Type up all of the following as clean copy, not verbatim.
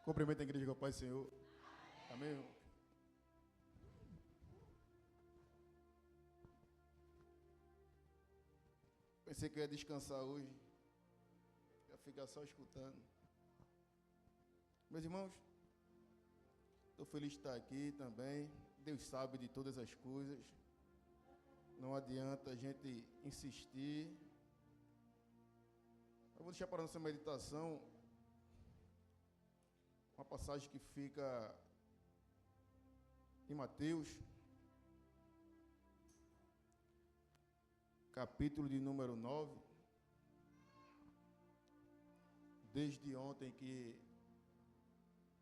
Cumprimento a igreja com a paz do Senhor. Amém. Pensei que eu ia descansar hoje. Ia ficar só escutando. Meus irmãos, estou feliz de estar aqui também. Deus sabe de todas as coisas. Não adianta a gente insistir. Eu vou deixar para a nossa meditação uma passagem que fica em Mateus, capítulo de número 9. Desde ontem que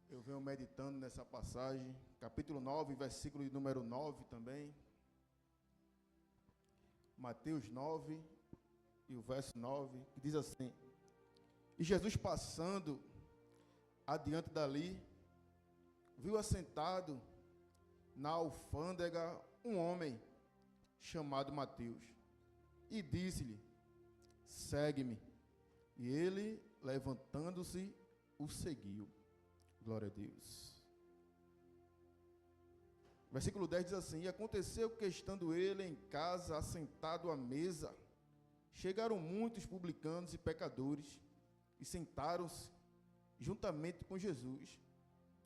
eu venho meditando nessa passagem, capítulo 9, versículo de número 9 também. Mateus 9 e o verso 9, que diz assim: E Jesus, passando adiante dali, viu assentado na alfândega um homem chamado Mateus, e disse-lhe: Segue-me. E ele, levantando-se, o seguiu. Glória a Deus. Versículo 10 diz assim: E aconteceu que, estando ele em casa, assentado à mesa, chegaram muitos publicanos e pecadores, e sentaram-se juntamente com Jesus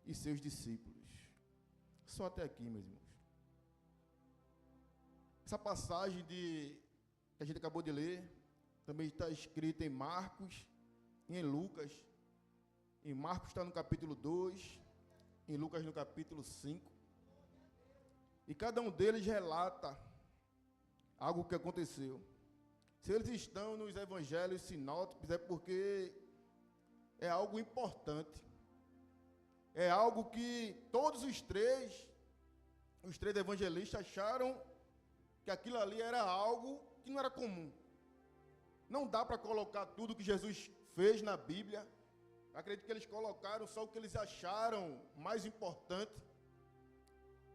e seus discípulos. Só até aqui, meus irmãos. Essa passagem que a gente acabou de ler também está escrita em Marcos e em Lucas. Em Marcos está no capítulo 2, em Lucas no capítulo 5. E cada um deles relata algo que aconteceu. Se eles estão nos evangelhos sinóticos, é porque é algo importante. É algo que todos os três evangelistas acharam que aquilo ali era algo que não era comum. Não dá para colocar tudo que Jesus fez na Bíblia. Acredito que eles colocaram só o que eles acharam mais importante.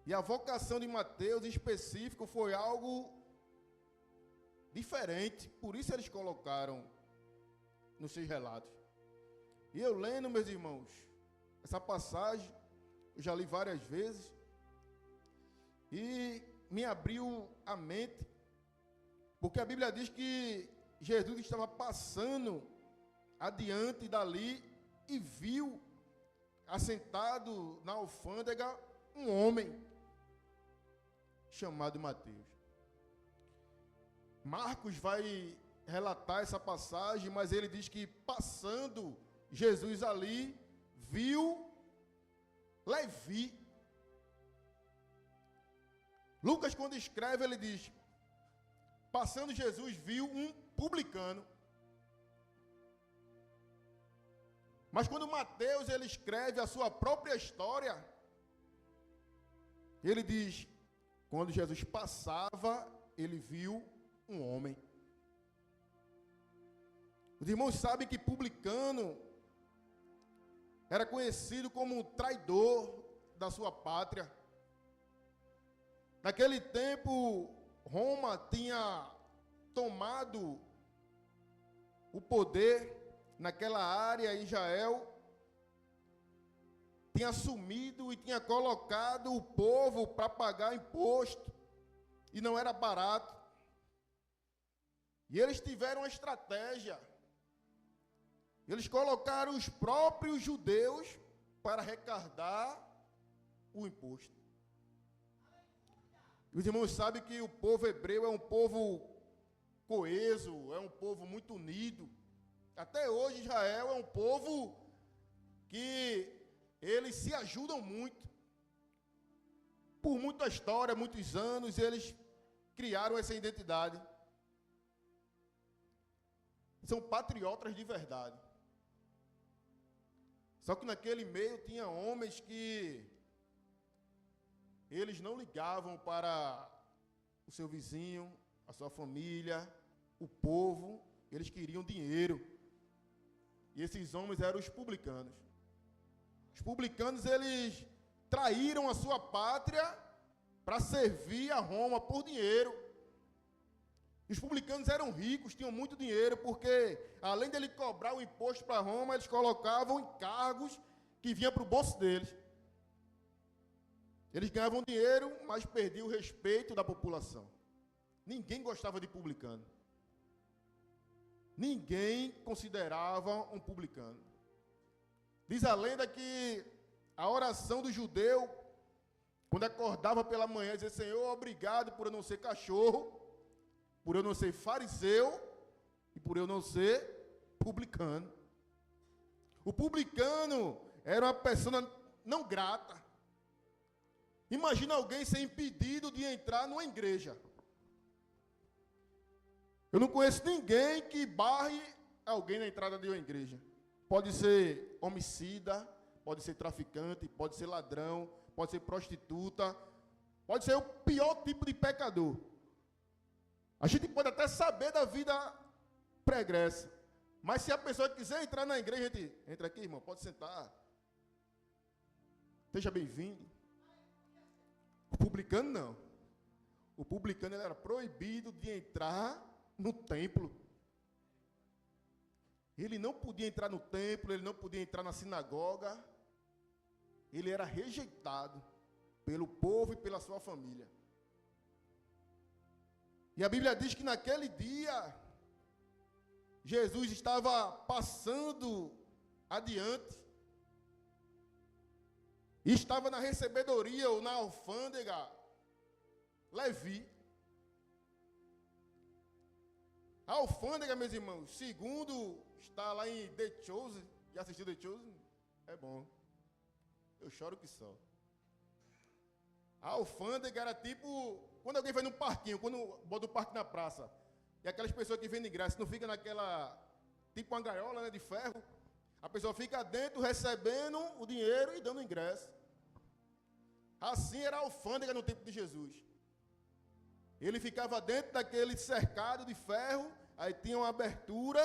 E a vocação de Mateus, em específico, foi algo diferente. Por isso eles colocaram nos seus relatos. E eu lendo, meus irmãos, essa passagem, eu já li várias vezes, e me abriu a mente, porque a Bíblia diz que Jesus estava passando adiante dali e viu, assentado na alfândega, um homem chamado Mateus. Marcos vai relatar essa passagem, mas ele diz que passando Jesus ali, viu Levi. Lucas, quando escreve, ele diz: passando Jesus, viu um publicano. Mas quando Mateus, ele escreve a sua própria história, ele diz: quando Jesus passava, ele viu um homem. Os irmãos sabem que publicano era conhecido como um traidor da sua pátria. Naquele tempo, Roma tinha tomado o poder naquela área em Israel, tinha assumido e tinha colocado o povo para pagar imposto, e não era barato. E eles tiveram uma estratégia. Eles colocaram os próprios judeus para arrecadar o imposto. Os irmãos sabem que o povo hebreu é um povo coeso, é um povo muito unido. Até hoje Israel é um povo que eles se ajudam muito. Por muita história, muitos anos, eles criaram essa identidade. São patriotas de verdade. Só que naquele meio tinha homens que eles não ligavam para o seu vizinho, a sua família, o povo, eles queriam dinheiro. E esses homens eram os publicanos. Os publicanos, eles traíram a sua pátria para servir a Roma por dinheiro. Os publicanos eram ricos, tinham muito dinheiro, porque além de ele cobrar o imposto para Roma, eles colocavam encargos que vinha para o bolso deles. Eles ganhavam dinheiro, mas perdiam o respeito da população. Ninguém gostava de publicano. Ninguém considerava um publicano. Diz a lenda que a oração do judeu, quando acordava pela manhã, dizia: Senhor, obrigado por eu não ser cachorro, por eu não ser fariseu e por eu não ser publicano. O publicano era uma pessoa não grata. Imagina alguém ser impedido de entrar numa igreja. Eu não conheço ninguém que barre alguém na entrada de uma igreja. Pode ser homicida, pode ser traficante, pode ser ladrão, pode ser prostituta, pode ser o pior tipo de pecador. A gente pode até saber da vida pregressa, mas se a pessoa quiser entrar na igreja, a gente entra aqui, irmão, pode sentar. Seja bem-vindo. O publicano não. O publicano ele era proibido de entrar no templo. Ele não podia entrar no templo, ele não podia entrar na sinagoga. Ele era rejeitado pelo povo e pela sua família. E a Bíblia diz que naquele dia, Jesus estava passando adiante. E estava na recebedoria ou na alfândega Levi. A alfândega, meus irmãos, segundo está lá em The Chosen. Já assistiu The Chosen? É bom. Eu choro que só. A alfândega era tipo, quando alguém vai num parquinho, quando bota o parque na praça, e aquelas pessoas que vendem ingresso, não fica naquela, tipo uma gaiola, né, de ferro, a pessoa fica dentro recebendo o dinheiro e dando o ingresso. Assim era a alfândega no tempo de Jesus. Ele ficava dentro daquele cercado de ferro, aí tinha uma abertura,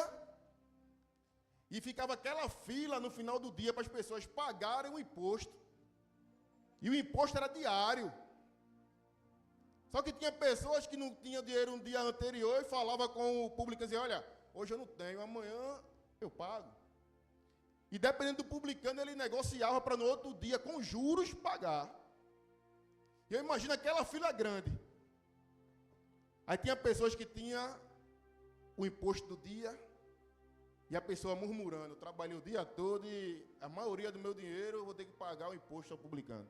e ficava aquela fila no final do dia para as pessoas pagarem o imposto. E o imposto era diário. Só que tinha pessoas que não tinham dinheiro um dia anterior e falava com o publicano e dizia: olha, hoje eu não tenho, amanhã eu pago. E dependendo do publicano, ele negociava para no outro dia, com juros, pagar. E eu imagino aquela fila grande. Aí tinha pessoas que tinham o imposto do dia, e a pessoa murmurando: trabalhei o dia todo e a maioria do meu dinheiro eu vou ter que pagar o imposto ao publicano.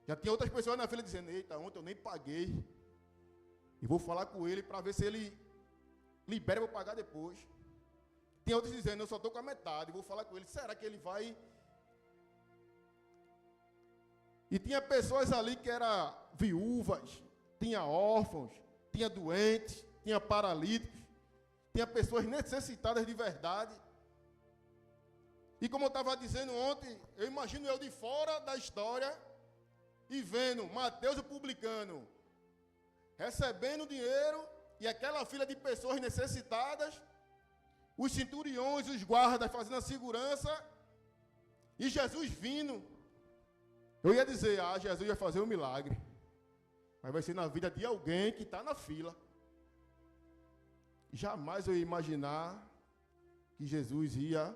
Já tinha outras pessoas na fila dizendo: eita, ontem eu nem paguei. E vou falar com ele para ver se ele libera para eu pagar depois. Tem outros dizendo: eu só estou com a metade. Vou falar com ele, será que ele vai? E tinha pessoas ali que eram viúvas, tinha órfãos, tinha doentes, tinha paralíticos, tinha pessoas necessitadas de verdade. E como eu estava dizendo ontem, eu imagino eu de fora da história e vendo Mateus o publicano recebendo dinheiro e aquela fila de pessoas necessitadas, os centuriões, os guardas fazendo a segurança e Jesus vindo. Eu ia dizer: ah, Jesus ia fazer um milagre, mas vai ser na vida de alguém que está na fila. Jamais eu ia imaginar que Jesus ia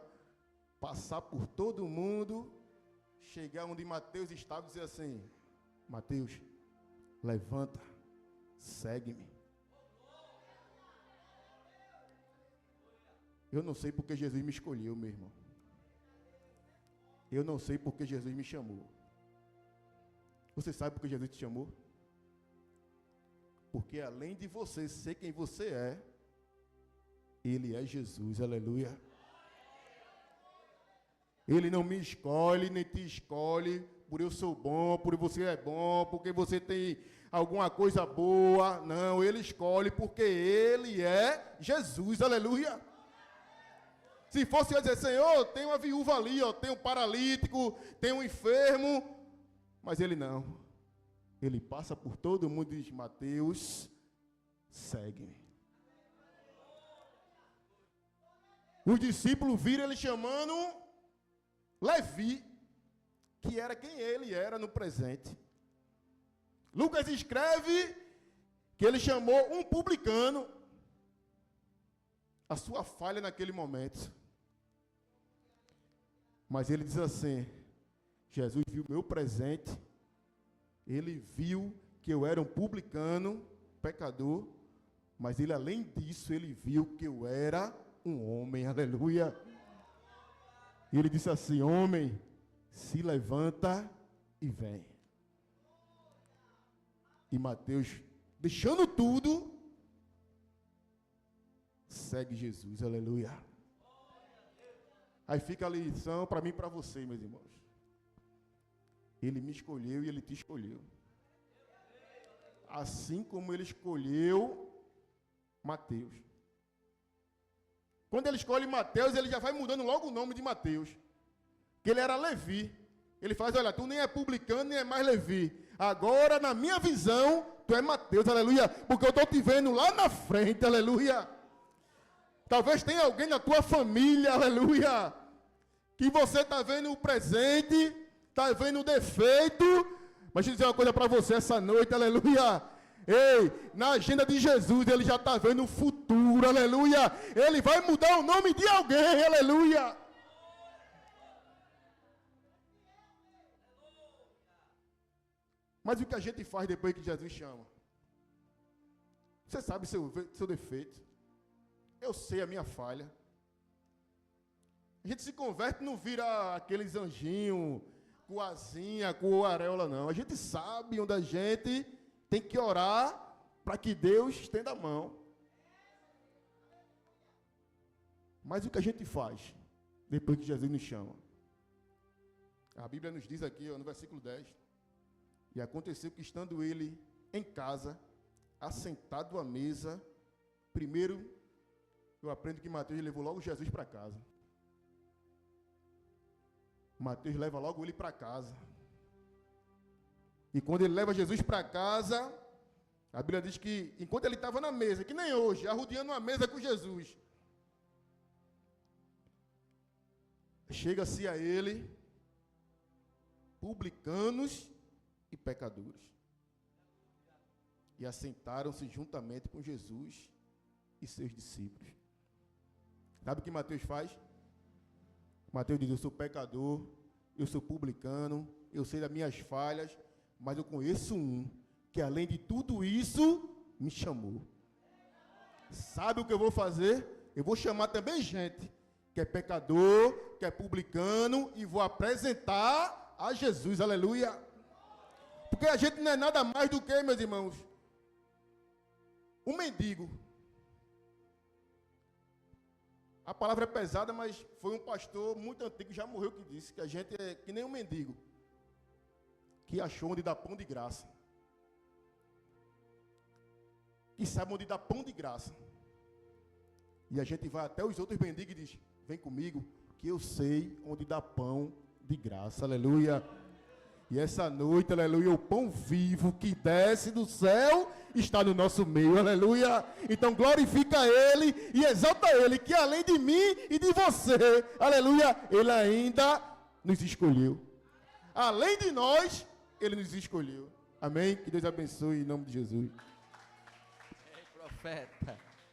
passar por todo mundo, chegar onde Mateus estava e dizer assim: Mateus, levanta, segue-me. Eu não sei porque Jesus me escolheu, meu irmão. Eu não sei porque Jesus me chamou. Você sabe por que Jesus te chamou? Porque além de você ser quem você é, Ele é Jesus, aleluia. Ele não me escolhe, nem te escolhe, por eu sou bom, por você é bom, porque você tem alguma coisa boa. Não, Ele escolhe porque Ele é Jesus, aleluia. Se fosse eu dizer: Senhor, tem uma viúva ali, ó, tem um paralítico, tem um enfermo, mas Ele não. Ele passa por todo mundo e diz: Mateus, segue-me. Os discípulos viram Ele chamando Levi, que era quem ele era no presente. Lucas escreve que ele chamou um publicano. A sua falha naquele momento. Mas ele diz assim, Jesus viu meu presente, ele viu que eu era um publicano, pecador, mas ele, além disso, ele viu que eu era um homem, aleluia. E ele disse assim, homem, se levanta e vem. E Mateus, deixando tudo, segue Jesus, aleluia. Aí fica a lição para mim e para você, meus irmãos. Ele me escolheu e ele te escolheu. Assim como ele escolheu Mateus. Quando ele escolhe Mateus, ele já vai mudando logo o nome de Mateus. Que ele era Levi. Ele faz, olha, tu nem é publicano, nem é mais Levi. Agora, na minha visão, tu é Mateus, aleluia. Porque eu estou te vendo lá na frente, aleluia. Talvez tenha alguém na tua família, aleluia, que você está vendo o presente, está vendo o defeito, mas deixa eu dizer uma coisa para você essa noite, aleluia. Ei, na agenda de Jesus, ele já está vendo o futuro, aleluia. Ele vai mudar o nome de alguém, aleluia. Mas o que a gente faz depois que Jesus chama? Você sabe seu defeito. Eu sei a minha falha. A gente se converte, não vira aqueles anjinhos com asinha, com areola, não. A gente sabe onde a gente tem que orar para que Deus estenda a mão. Mas o que a gente faz depois que Jesus nos chama? A Bíblia nos diz aqui, no versículo 10, e aconteceu que, estando ele em casa, assentado à mesa, primeiro, eu aprendo que Mateus levou logo Jesus para casa. Mateus leva logo ele para casa. E quando ele leva Jesus para casa, a Bíblia diz que, enquanto ele estava na mesa, que nem hoje, arrodeando uma mesa com Jesus, chega-se a ele, publicanos e pecadores. E assentaram-se juntamente com Jesus e seus discípulos. Sabe o que Mateus faz? Mateus diz, eu sou pecador, eu sou publicano, eu sei das minhas falhas, mas eu conheço um que, além de tudo isso, me chamou. Sabe o que eu vou fazer? Eu vou chamar também gente que é pecador, que é publicano, e vou apresentar a Jesus, aleluia. Porque a gente não é nada mais do que, meus irmãos, um mendigo. A palavra é pesada, mas foi um pastor muito antigo, já morreu, que disse que a gente é que nem um mendigo, que achou onde dá pão de graça. Que sabe onde dá pão de graça. E a gente vai até os outros mendigos e diz, vem comigo, que eu sei onde dá pão de graça, aleluia. E essa noite, aleluia, o pão vivo que desce do céu está no nosso meio, aleluia. Então glorifica Ele e exalta Ele, que além de mim e de você, aleluia, Ele ainda nos escolheu. Além de nós, Ele nos escolheu. Amém? Que Deus abençoe em nome de Jesus. Ei, profeta.